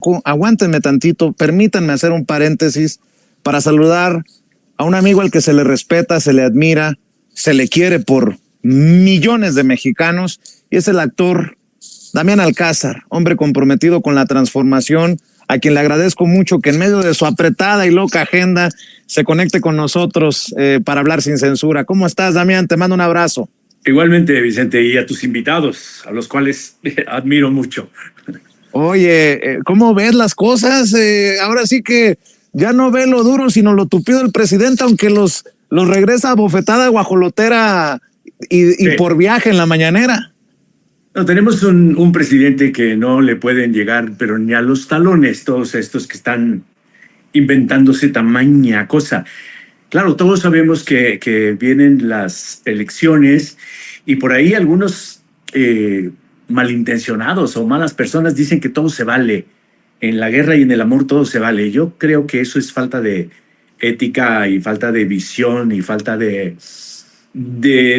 poco, aguántenme tantito, permítanme hacer un paréntesis para saludar a un amigo al que se le respeta, se le admira, se le quiere por millones de mexicanos, y es el actor Damián Alcázar, hombre comprometido con la transformación, a quien le agradezco mucho que en medio de su apretada y loca agenda se conecte con nosotros para hablar sin censura. ¿Cómo estás, Damián? Te mando un abrazo. Igualmente, Vicente, y a tus invitados, a los cuales admiro mucho. Oye, ¿cómo ves las cosas? Ahora sí que ya no ve lo duro, sino lo tupido del presidente, aunque los regresa a bofetada guajolotera y sí, por viaje en la mañanera. No, tenemos un presidente que no le pueden llegar, pero ni a los talones, todos estos que están inventándose tamaña cosa. Claro, todos sabemos que vienen las elecciones y por ahí algunos malintencionados o malas personas dicen que todo se vale. En la guerra y en el amor todo se vale. Yo creo que eso es falta de ética y falta de visión y falta de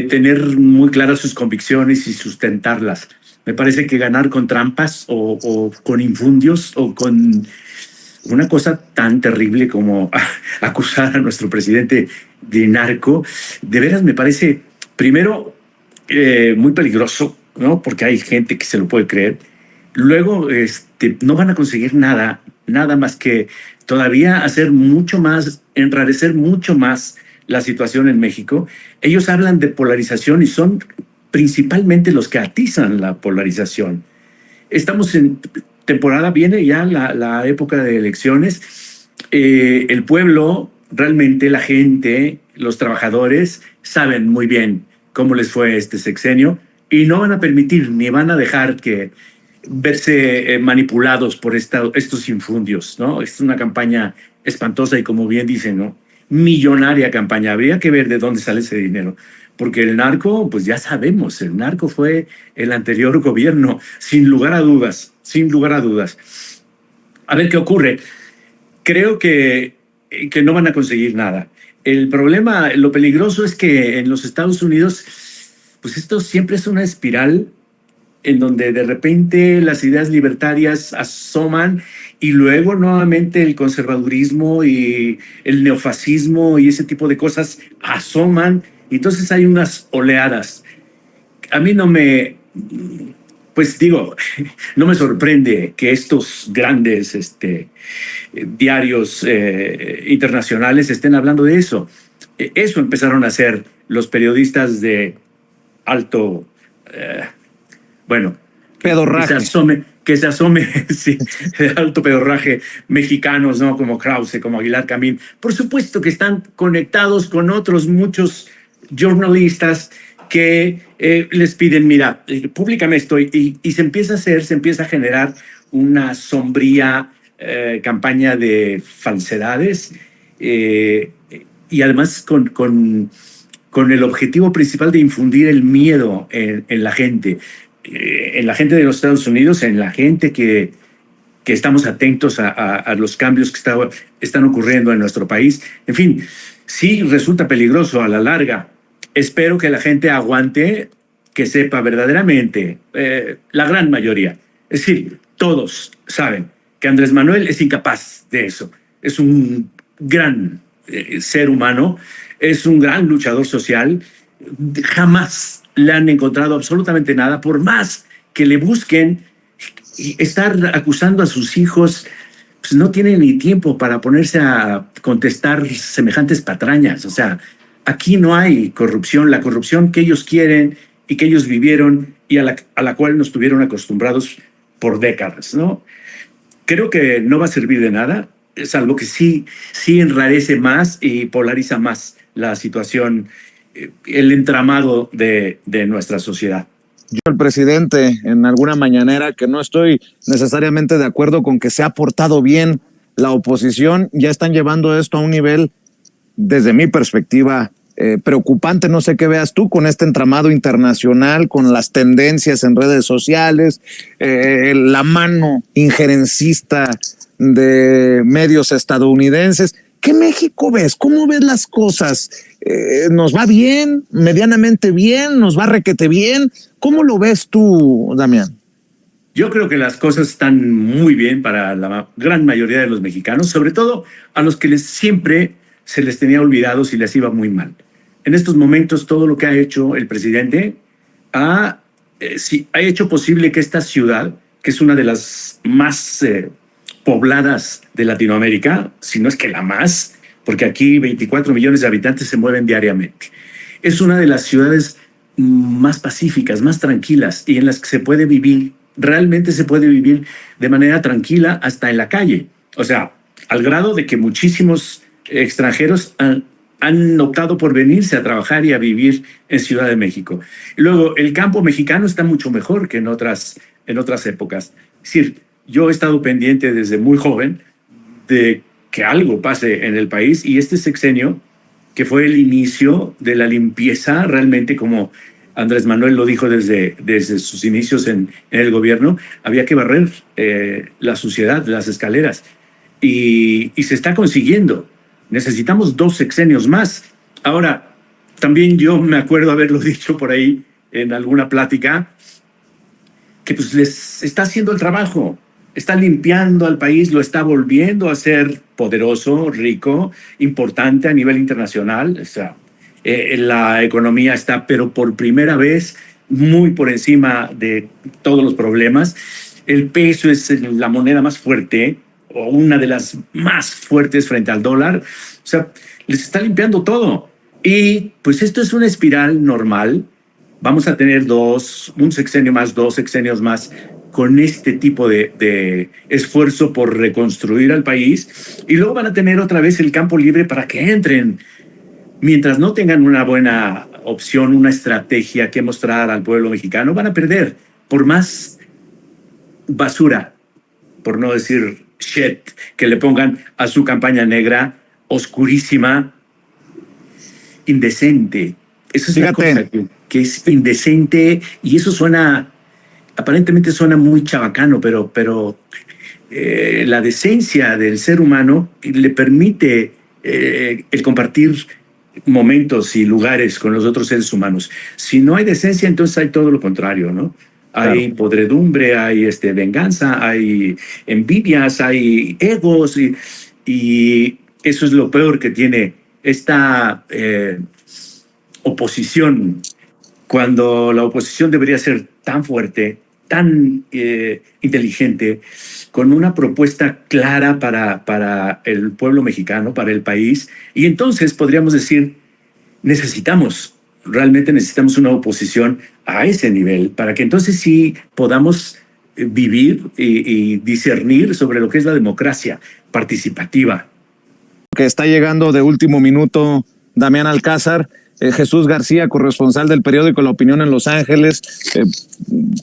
tener muy claras sus convicciones y sustentarlas. Me parece que ganar con trampas o con infundios o con una cosa tan terrible como acusar a nuestro presidente de narco, de veras me parece, primero, muy peligroso, ¿no? Porque hay gente que se lo puede creer. Luego, no van a conseguir nada más que todavía hacer mucho más, enrarecer mucho más la situación en México. Ellos hablan de polarización y son principalmente los que atizan la polarización. Estamos en temporada, viene ya la época de elecciones. El pueblo, realmente la gente, los trabajadores, saben muy bien cómo les fue este sexenio y no van a permitir ni van a dejar que verse manipulados por estos infundios, ¿no? Es una campaña espantosa y, como bien dicen, ¿no?, millonaria campaña. Habría que ver de dónde sale ese dinero, porque el narco, pues ya sabemos, el narco fue el anterior gobierno, sin lugar a dudas, sin lugar a dudas. A ver qué ocurre. Creo que no van a conseguir nada. El problema, lo peligroso es que en los Estados Unidos, pues esto siempre es una espiral en donde de repente las ideas libertarias asoman y luego nuevamente el conservadurismo y el neofascismo y ese tipo de cosas asoman. Y entonces hay unas oleadas. A mí no me sorprende que estos grandes diarios internacionales estén hablando de eso. Eso empezaron a hacer los periodistas de alto... pedorraje. Que se asome sí, de alto pedorraje mexicanos, ¿no? Como Krause, como Aguilar Camín. Por supuesto que están conectados con otros muchos jornalistas que les piden, mira, públicame esto, y se empieza a generar una sombría campaña de falsedades y además con el objetivo principal de infundir el miedo en la gente. En la gente de los Estados Unidos, en la gente que estamos atentos a los cambios que están ocurriendo en nuestro país. En fin, sí resulta peligroso a la larga. Espero que la gente aguante, que sepa verdaderamente, la gran mayoría. Es decir, todos saben que Andrés Manuel es incapaz de eso. Es un gran ser humano, es un gran luchador social. Jamás le han encontrado absolutamente nada, por más que le busquen. Y estar acusando a sus hijos, pues no tiene ni tiempo para ponerse a contestar semejantes patrañas. O sea, aquí no hay corrupción, la corrupción que ellos quieren y que ellos vivieron y a la cual nos tuvieron acostumbrados por décadas, ¿no? Creo que no va a servir de nada, salvo que sí enrarece más y polariza más la situación, el entramado de nuestra sociedad. Yo, el presidente, en alguna mañanera, que no estoy necesariamente de acuerdo con que se ha portado bien la oposición, ya están llevando esto a un nivel, desde mi perspectiva, preocupante. No sé qué veas tú con este entramado internacional, con las tendencias en redes sociales, la mano injerencista de medios estadounidenses. ¿Qué México ves? ¿Cómo ves las cosas? ¿Nos va bien? ¿Medianamente bien? ¿Nos va requete bien? ¿Cómo lo ves tú, Damián? Yo creo que las cosas están muy bien para la gran mayoría de los mexicanos, sobre todo a los que siempre se les tenía olvidados y les iba muy mal. En estos momentos, todo lo que ha hecho el presidente sí, ha hecho posible que esta ciudad, que es una de las más pobladas de Latinoamérica, si no es que la más, porque aquí 24 millones de habitantes se mueven diariamente, es una de las ciudades más pacíficas, más tranquilas y en las que se puede vivir, realmente se puede vivir de manera tranquila hasta en la calle. O sea, al grado de que muchísimos extranjeros han optado por venirse a trabajar y a vivir en Ciudad de México. Y luego, el campo mexicano está mucho mejor que en otras épocas. Es decir, yo he estado pendiente desde muy joven de que algo pase en el país y este sexenio, que fue el inicio de la limpieza, realmente como Andrés Manuel lo dijo desde sus inicios en el gobierno, había que barrer la suciedad, las escaleras, y se está consiguiendo. Necesitamos 2 sexenios más. Ahora, también yo me acuerdo haberlo dicho por ahí en alguna plática, que pues les está haciendo el trabajo, está limpiando al país, lo está volviendo a ser poderoso, rico, importante a nivel internacional. O sea, la economía está, pero por primera vez, muy por encima de todos los problemas. El peso es la moneda más fuerte, o una de las más fuertes frente al dólar. O sea, les está limpiando todo. Y pues esto es una espiral normal. Vamos a tener un sexenio más, 2 sexenios más con este tipo de esfuerzo por reconstruir al país. Y luego van a tener otra vez el campo libre para que entren. Mientras no tengan una buena opción, una estrategia que mostrar al pueblo mexicano, van a perder. Por más basura, por no decir shit, que le pongan a su campaña negra, oscurísima, indecente. Eso es la cosa que es indecente, y eso aparentemente suena muy chabacano, pero la decencia del ser humano le permite el compartir momentos y lugares con los otros seres humanos. Si no hay decencia, entonces hay todo lo contrario, ¿no? Claro. Hay podredumbre, hay venganza, hay envidias, hay egos, y eso es lo peor que tiene esta oposición, cuando la oposición debería ser tan fuerte, tan inteligente, con una propuesta clara para el pueblo mexicano, para el país. Y entonces podríamos decir, realmente necesitamos una oposición a ese nivel, para que entonces sí podamos vivir y discernir sobre lo que es la democracia participativa. Que está llegando de último minuto Damián Alcázar. Jesús García, corresponsal del periódico La Opinión en Los Ángeles,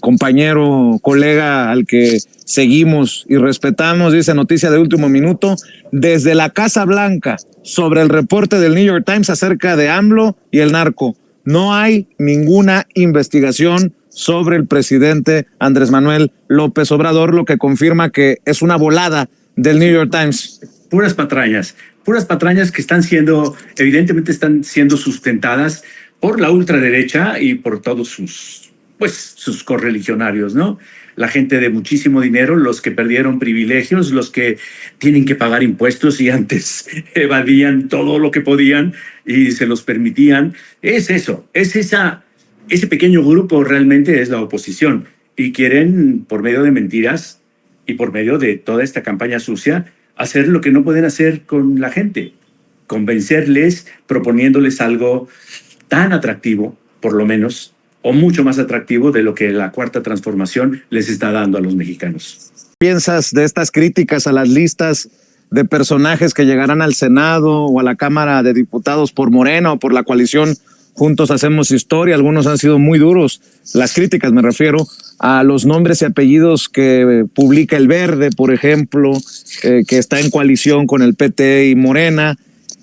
compañero, colega al que seguimos y respetamos, dice: noticia de último minuto desde la Casa Blanca sobre el reporte del New York Times acerca de AMLO y el narco. No hay ninguna investigación sobre el presidente Andrés Manuel López Obrador, lo que confirma que es una volada del New York Times. Puras patrañas que evidentemente están siendo sustentadas por la ultraderecha y por todos sus correligionarios, ¿no? La gente de muchísimo dinero, los que perdieron privilegios, los que tienen que pagar impuestos y antes evadían todo lo que podían y se los permitían. Es eso, ese pequeño grupo realmente es la oposición, y quieren, por medio de mentiras y por medio de toda esta campaña sucia, hacer lo que no pueden hacer con la gente, convencerles, proponiéndoles algo tan atractivo, por lo menos, o mucho más atractivo de lo que la Cuarta Transformación les está dando a los mexicanos. ¿Qué piensas de estas críticas a las listas de personajes que llegarán al Senado o a la Cámara de Diputados por Morena o por la coalición Juntos Hacemos Historia? Algunos han sido muy duros, las críticas me refiero a los nombres y apellidos que publica El Verde, por ejemplo, que está en coalición con el PT y Morena.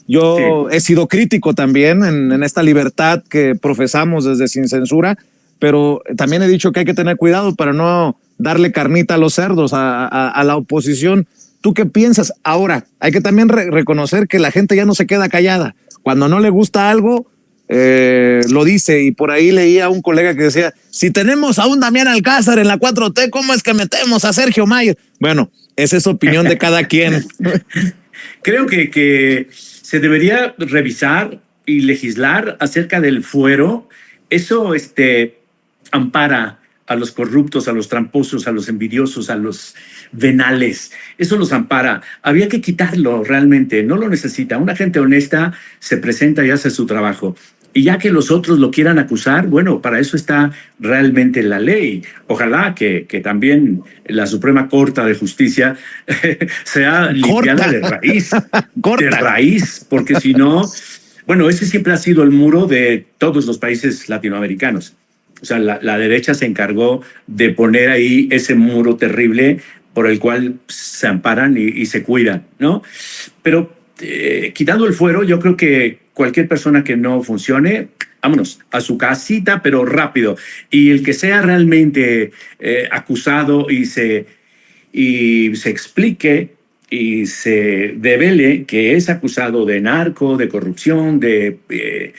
Yo he sido crítico también en esta libertad que profesamos desde Sin Censura, pero también he dicho que hay que tener cuidado para no darle carnita a los cerdos, a la oposición. ¿Tú qué piensas? Ahora, hay que también reconocer que la gente ya no se queda callada. Cuando no le gusta algo, lo dice, y por ahí leía a un colega que decía, si tenemos a un Damián Alcázar en la 4T, ¿cómo es que metemos a Sergio Mayer? Bueno, esa es opinión de cada quien. Creo que se debería revisar y legislar acerca del fuero. Eso ampara a los corruptos, a los tramposos, a los envidiosos, a los venales. Eso los ampara. Había que quitarlo realmente. No lo necesita. Una gente honesta se presenta y hace su trabajo. Y ya que los otros lo quieran acusar, bueno, para eso está realmente la ley. Ojalá que también la Suprema Corte de Justicia sea limpiada de raíz. De raíz, porque si no, bueno, ese siempre ha sido el muro de todos los países latinoamericanos. O sea, la derecha se encargó de poner ahí ese muro terrible por el cual se amparan y se cuidan, ¿no? Pero quitando el fuero, yo creo que cualquier persona que no funcione, vámonos a su casita, pero rápido. Y el que sea realmente acusado y se explique y se devele que es acusado de narco, de corrupción, de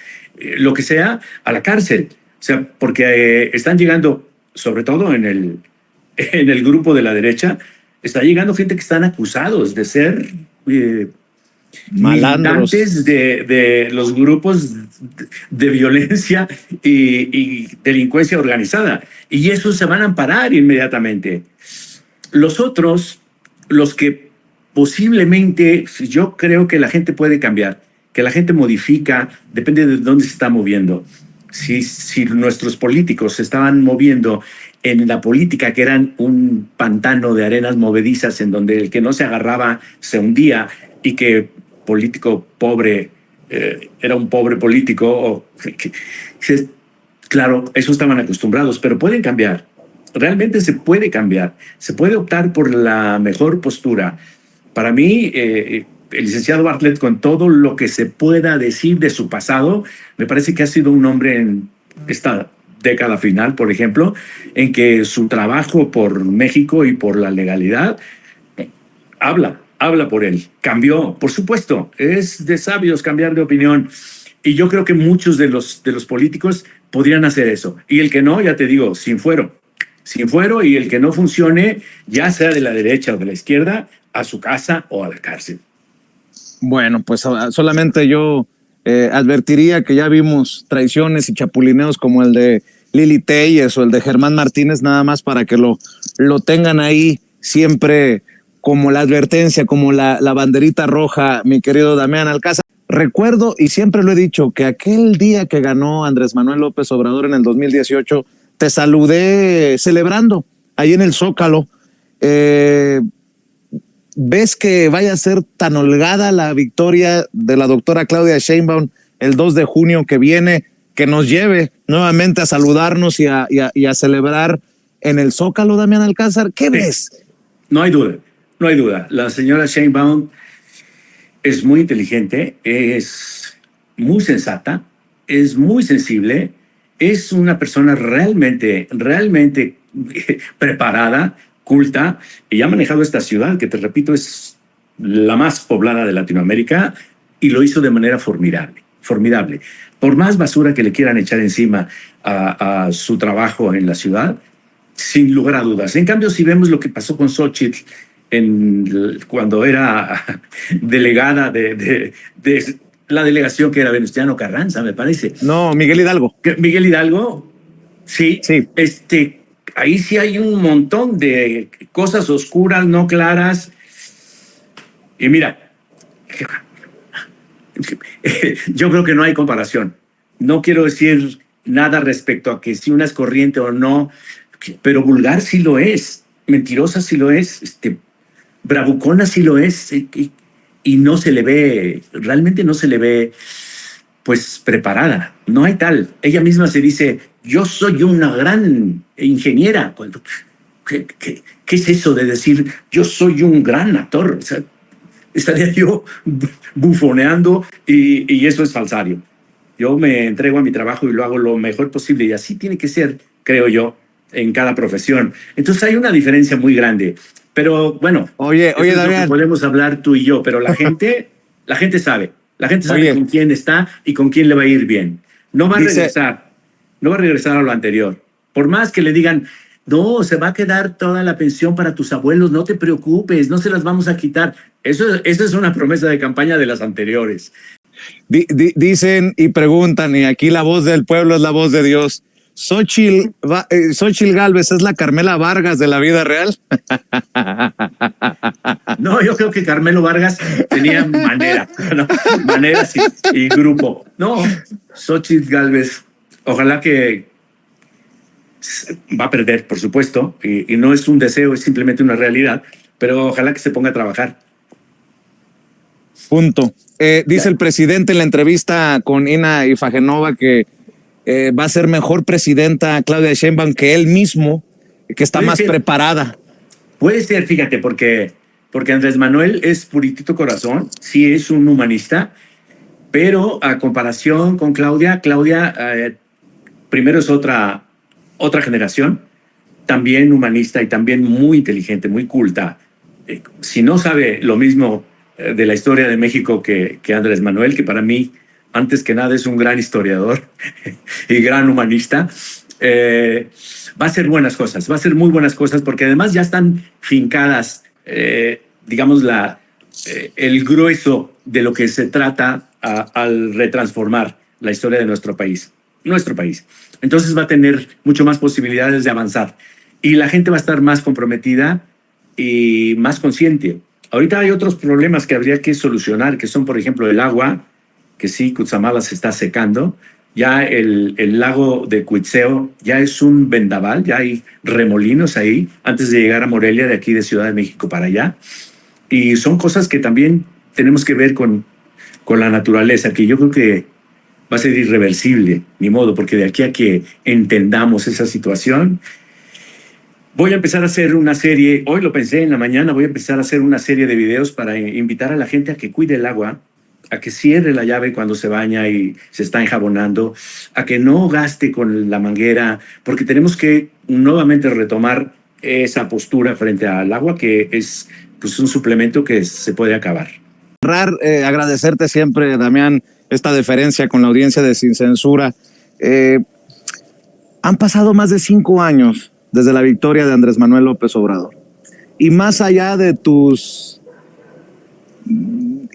lo que sea, a la cárcel. O sea, porque están llegando, sobre todo en el grupo de la derecha, está llegando gente que están acusados de ser malandros de los grupos de violencia y delincuencia organizada. Y esos se van a amparar inmediatamente. Los otros, los que posiblemente, yo creo que la gente puede cambiar, que la gente modifica, depende de dónde se está moviendo. Si nuestros políticos se estaban moviendo en la política, que eran un pantano de arenas movedizas en donde el que no se agarraba se hundía, y que político pobre era un pobre político, claro, eso estaban acostumbrados, pero pueden cambiar. Realmente se puede cambiar, se puede optar por la mejor postura. Para mí, el licenciado Bartlett, con todo lo que se pueda decir de su pasado, me parece que ha sido un hombre en esta década final, por ejemplo, en que su trabajo por México y por la legalidad habla por él. Cambió, por supuesto, es de sabios cambiar de opinión. Y yo creo que muchos de los políticos podrían hacer eso. Y el que no, ya te digo, sin fuero, y el que no funcione, ya sea de la derecha o de la izquierda, a su casa o a la cárcel. Bueno, pues solamente yo advertiría que ya vimos traiciones y chapulineos como el de Lili Telles o el de Germán Martínez, nada más para que lo tengan ahí siempre como la advertencia, como la banderita roja, mi querido Damián Alcázar. Recuerdo, y siempre lo he dicho, que aquel día que ganó Andrés Manuel López Obrador en el 2018, te saludé celebrando ahí en el Zócalo. ¿Ves que vaya a ser tan holgada la victoria de la doctora Claudia Sheinbaum el 2 de junio que viene, que nos lleve nuevamente a saludarnos y a celebrar en el Zócalo, Damián Alcázar? ¿Qué ves? No hay duda, no hay duda. La señora Sheinbaum es muy inteligente, es muy sensata, es muy sensible, es una persona realmente preparada, culta, y ha manejado esta ciudad, que te repito, es la más poblada de Latinoamérica, y lo hizo de manera formidable. Por más basura que le quieran echar encima a su trabajo en la ciudad, sin lugar a dudas. En cambio, si vemos lo que pasó con Xochitl cuando era delegada de la delegación, que era Venustiano Carranza, me parece. No, Miguel Hidalgo. Miguel Hidalgo, sí. Ahí sí hay un montón de cosas oscuras, no claras. Y mira, yo creo que no hay comparación. No quiero decir nada respecto a que si una es corriente o no, pero vulgar sí lo es, mentirosa sí lo es, bravucona sí lo es, y no se le ve, realmente no se le ve, pues, preparada. No hay tal. Ella misma se dice, yo soy una gran ingeniera. ¿Qué es eso de decir, yo soy un gran actor? O sea, estaría yo bufoneando, y eso es falsario. Yo me entrego a mi trabajo y lo hago lo mejor posible, y así tiene que ser, creo yo, en cada profesión. Entonces hay una diferencia muy grande. Pero bueno, oye, Damián, podemos hablar tú y yo, pero la gente sabe. La gente sabe con quién está y con quién le va a ir bien. No va a Dice, regresar, no va a regresar a lo anterior. Por más que le digan, no, se va a quedar toda la pensión para tus abuelos, no te preocupes, no se las vamos a quitar. Eso es una promesa de campaña de las anteriores. dicen y preguntan, y aquí la voz del pueblo es la voz de Dios. Xochitl Gálvez es la Carmela Vargas de la vida real. No, yo creo que Carmelo Vargas tenía manera, ¿no? Maneras y grupo. No, Xochitl Gálvez, ojalá que va a perder, por supuesto, y no es un deseo, es simplemente una realidad, pero ojalá que se ponga a trabajar. Punto. Dice el presidente en la entrevista con Ina Ifagenova que va a ser mejor presidenta Claudia Sheinbaum que él mismo, que está más preparada. Puede ser, fíjate, porque Andrés Manuel es puritito corazón, sí es un humanista, pero a comparación con Claudia, primero es otra generación, también humanista y también muy inteligente, muy culta. Si no sabe lo mismo de la historia de México que Andrés Manuel, que para mí, antes que nada, es un gran historiador y gran humanista, va a ser buenas cosas, va a ser muy buenas cosas, porque además ya están fincadas, digamos, el grueso de lo que se trata al retransformar la historia de nuestro país. Entonces va a tener mucho más posibilidades de avanzar y la gente va a estar más comprometida y más consciente. Ahorita hay otros problemas que habría que solucionar, que son, por ejemplo, el agua, que sí, Cutzamala se está secando. Ya el lago de Cuitzeo ya es un vendaval, ya hay remolinos ahí, antes de llegar a Morelia, de aquí de Ciudad de México para allá. Y son cosas que también tenemos que ver con la naturaleza, que yo creo que va a ser irreversible, ni modo, porque de aquí a que entendamos esa situación, voy a empezar a hacer una serie, hoy lo pensé en la mañana, voy a empezar a hacer una serie de videos para invitar a la gente a que cuide el agua, a que cierre la llave cuando se baña y se está enjabonando, a que no gaste con la manguera, porque tenemos que nuevamente retomar esa postura frente al agua, que es pues, un suplemento que se puede acabar. Agradecerte siempre, Damián, esta deferencia con la audiencia de Sin Censura. Han pasado más de 5 años desde la victoria de Andrés Manuel López Obrador. Y más allá de tus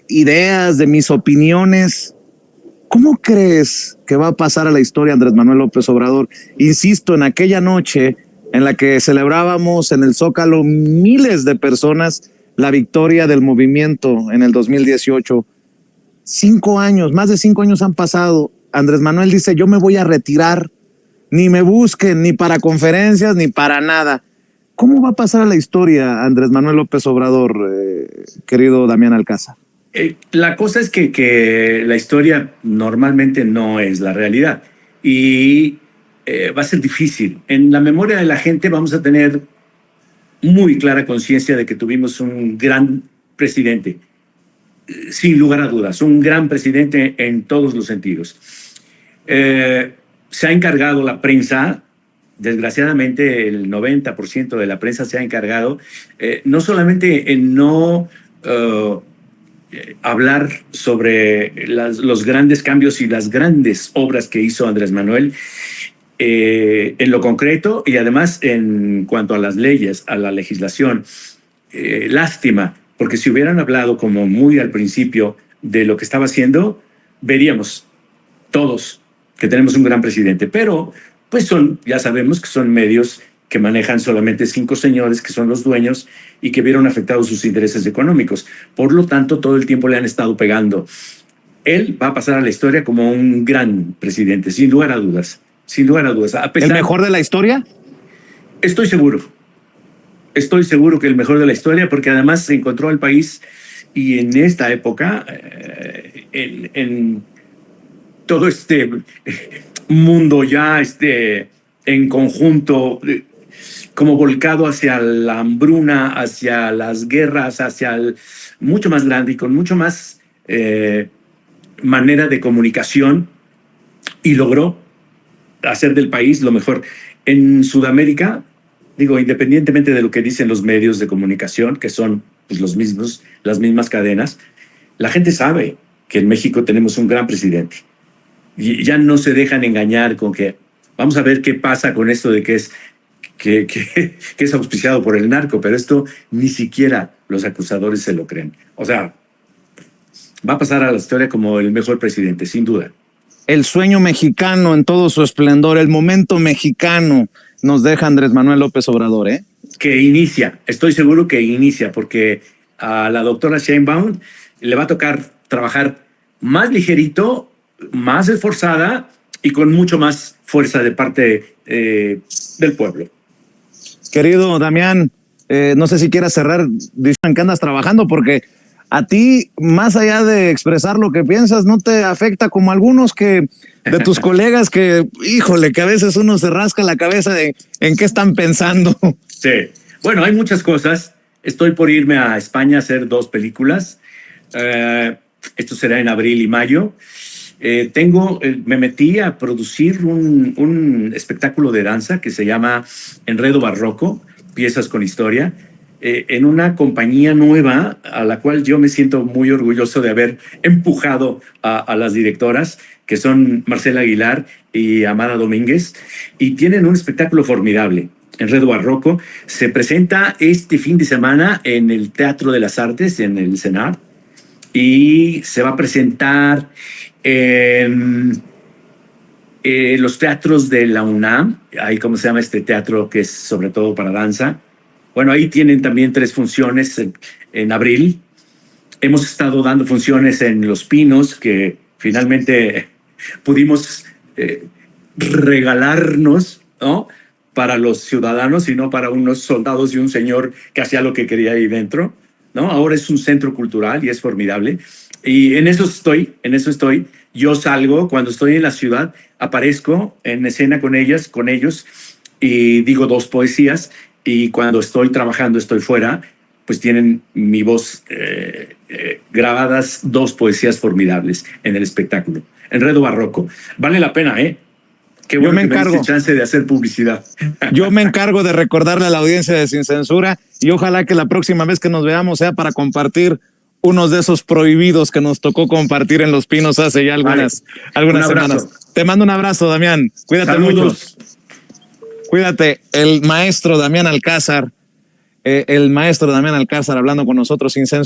ideas, de mis opiniones, ¿cómo crees que va a pasar a la historia Andrés Manuel López Obrador? Insisto, en aquella noche en la que celebrábamos en el Zócalo miles de personas la victoria del movimiento en el 2018. 5 años, más de 5 años han pasado. Andrés Manuel dice, yo me voy a retirar, ni me busquen, ni para conferencias, ni para nada. ¿Cómo va a pasar a la historia Andrés Manuel López Obrador, querido Damián Alcázar? La cosa es que la historia normalmente no es la realidad y va a ser difícil. En la memoria de la gente vamos a tener muy clara conciencia de que tuvimos un gran presidente, sin lugar a dudas, un gran presidente en todos los sentidos. Se ha encargado la prensa, desgraciadamente el 90% de la prensa se ha encargado, no solamente en no hablar sobre los grandes cambios y las grandes obras que hizo Andrés Manuel, en lo concreto y además en cuanto a las leyes, a la legislación. Lástima, porque si hubieran hablado como muy al principio de lo que estaba haciendo, veríamos todos que tenemos un gran presidente, pero pues ya sabemos que son medios que manejan solamente 5 señores que son los dueños y que vieron afectados sus intereses económicos. Por lo tanto, todo el tiempo le han estado pegando. Él va a pasar a la historia como un gran presidente, sin lugar a dudas. Sin lugar a dudas. ¿El mejor de la historia? Estoy seguro que el mejor de la historia, porque además se encontró al país y en esta época, en todo este mundo ya en conjunto, como volcado hacia la hambruna, hacia las guerras, mucho más grande y con mucho más manera de comunicación, y logró hacer del país lo mejor. En Sudamérica, digo, independientemente de lo que dicen los medios de comunicación, que son pues, las mismas cadenas, la gente sabe que en México tenemos un gran presidente. Y ya no se dejan engañar con que vamos a ver qué pasa con esto de que es auspiciado por el narco, pero esto ni siquiera los acusadores se lo creen. O sea, va a pasar a la historia como el mejor presidente, sin duda. El sueño mexicano en todo su esplendor, el momento mexicano nos deja Andrés Manuel López Obrador, ¿eh? Que inicia, estoy seguro que inicia, porque a la doctora Sheinbaum le va a tocar trabajar más ligerito, más esforzada y con mucho más fuerza de parte del pueblo. Querido Damián, no sé si quieras cerrar, dicen que andas trabajando, porque a ti, más allá de expresar lo que piensas, no te afecta como algunos que de tus colegas que, híjole, que a veces uno se rasca la cabeza de en qué están pensando. Sí, bueno, hay muchas cosas. Estoy por irme a España a hacer 2 películas. Esto será en abril y mayo. Me metí a producir un espectáculo de danza que se llama Enredo Barroco, piezas con historia, en una compañía nueva a la cual yo me siento muy orgulloso de haber empujado a las directoras, que son Marcela Aguilar y Amada Domínguez, y tienen un espectáculo formidable. Enredo Barroco se presenta este fin de semana en el Teatro de las Artes, en el CENAR, y se va a presentar en los teatros de la UNAM. Ahí, ¿cómo se llama este teatro que es sobre todo para danza? Bueno, ahí tienen también 3 funciones en abril. Hemos estado dando funciones en Los Pinos, que finalmente pudimos regalarnos, ¿no?, para los ciudadanos y no para unos soldados y un señor que hacía lo que quería ahí dentro, ¿no? Ahora es un centro cultural y es formidable. Y en eso estoy. Yo salgo, cuando estoy en la ciudad, aparezco en escena con ellos, y digo 2 poesías, y cuando estoy trabajando, estoy fuera, pues tienen mi voz grabadas 2 poesías formidables en el espectáculo. Enredo Barroco. Vale la pena, ¿eh? Qué bueno que me diste chance de hacer publicidad. Yo me encargo de recordarle a la audiencia de Sin Censura, y ojalá que la próxima vez que nos veamos sea para compartir unos de esos prohibidos que nos tocó compartir en Los Pinos hace ya algunas semanas. Te mando un abrazo, Damián. Cuídate. Saludos. Mucho. Cuídate. El maestro Damián Alcázar hablando con nosotros Sin Censura.